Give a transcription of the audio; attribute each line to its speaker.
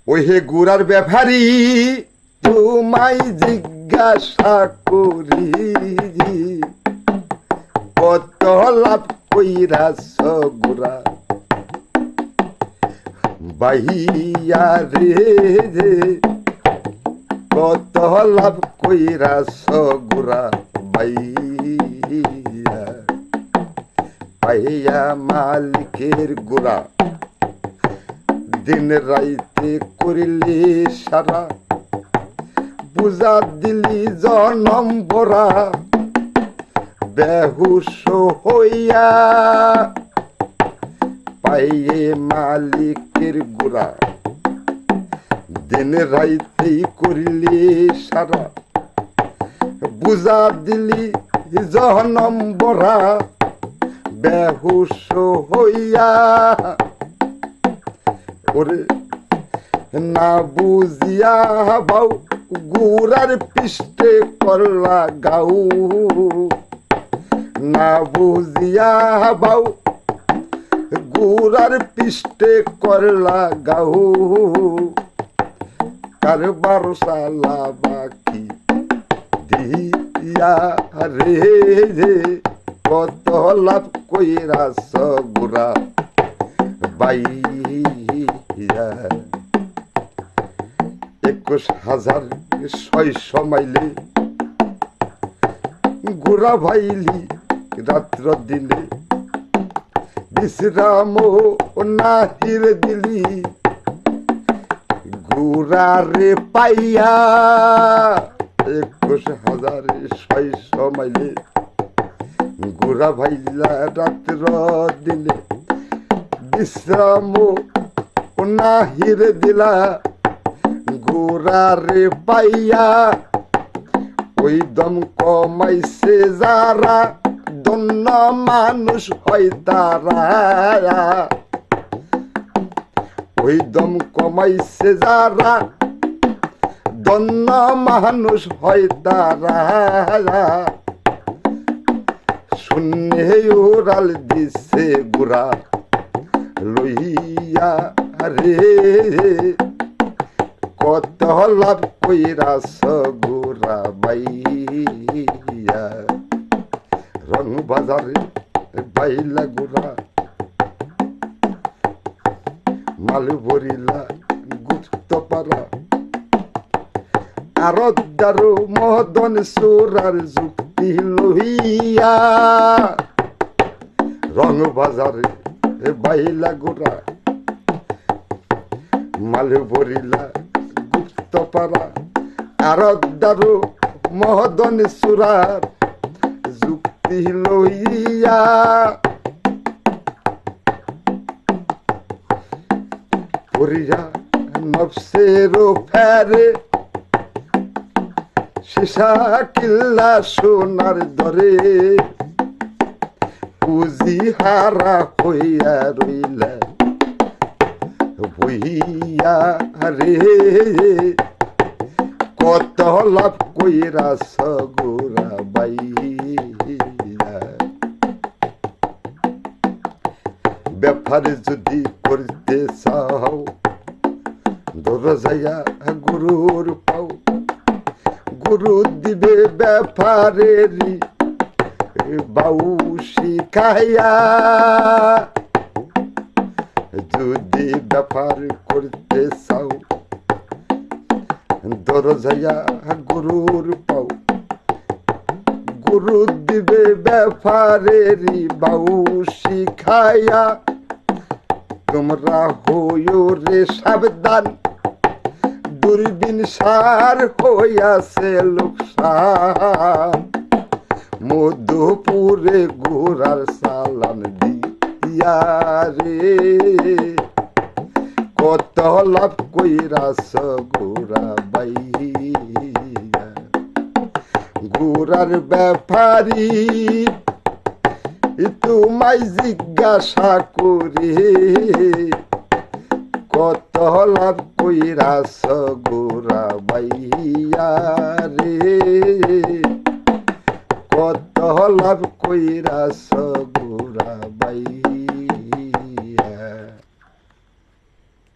Speaker 1: ওই হে গুড়ার ব্যাপারী তোমায় জিজ্ঞাসা করি কত লাভ কইরাছ গুড়া বাইয়া রে কত লাভ কইরাছ গুড়া বাইয়া পাইয়া মালিকের গুড়া দিন রাইতে করিলি সারা বুঝা দিলি জনম বরা বেহুশ হইয়া পাইয়ে মালিকের গুড়া দিন রাইতে করিলি সারা বুঝা দিলি জনম বরা বেহুশ হইয়া ওরে না বুঝিয়া বাউ গুড়ার পৃষ্ঠে করলা গাউ না বুঝিয়া বাউ গুড়ার পৃষ্ঠে করলা গাউ কারবার সালা বাকি দিয়া রে কত লাভ কইরাছ গুড়া বাইয়া 21,600 মাইলে গুড়া ভাইলি রাত্র দিনে বিশ্রাম নাহির দিলি গুড়ারে পাইয়া 21,600 মাইলে গুড়া ভাইলা রাত্র দিনে বিশ্রাম নাহির দিলা গুড়ারে পাইয়া ওই দম কমাইছে যারা দন্য মানুষ হয় তারা ওই দম কমাইছে যারা দন্য মানুষ হয় তারা শূন্যে উড়াল দিছে গুড়া লইয়া রে কত লাভ কইরাছ গুড়া বাইয়া রং বাজারে বাইলা গুড়া মাল ভরিলা গুপ্ত পারা আরদারু মদন সুরার যুক্তি লইয়া রং বাজারে বাইলা গুড়া মাল ভরিলা গুপ্ত পারা আরদারু মদন সুরার যুক্তি লইয়া পরিয়া নফসের ফেরে শিশা কিল্লা সোনার দরে পুঁজি হারা হইয়া রইলা বইয়া রে কত লাভ কইরাছ গুড়া বাইয়া ব্যাপার যদি করতে চাও দরজায়া গুরুর পাও গুরু দিবে ব্যাপারেরই বাউ শিখাইয়া যদি ব্যাপার করতে চাও দরজায়া গুরুর পাও গুরু দিবে ব্যাপারেরই বাউ শিখাইয়া তোমরা হইও রে সাবধান দূরবীন সার হইয়াছে লোকসান মধুপুরে ঘোড়ার সালান দিয়া রে কত লাভ কইরাছ গোড়া বাইয়া গোড়ার ব্যাপারী তোমায় জিজ্ঞাসা করি কত লাভ কইরাছ গোড়া বাইয়া রে কত লাভ কইরাছ গোড়া বাইয়া।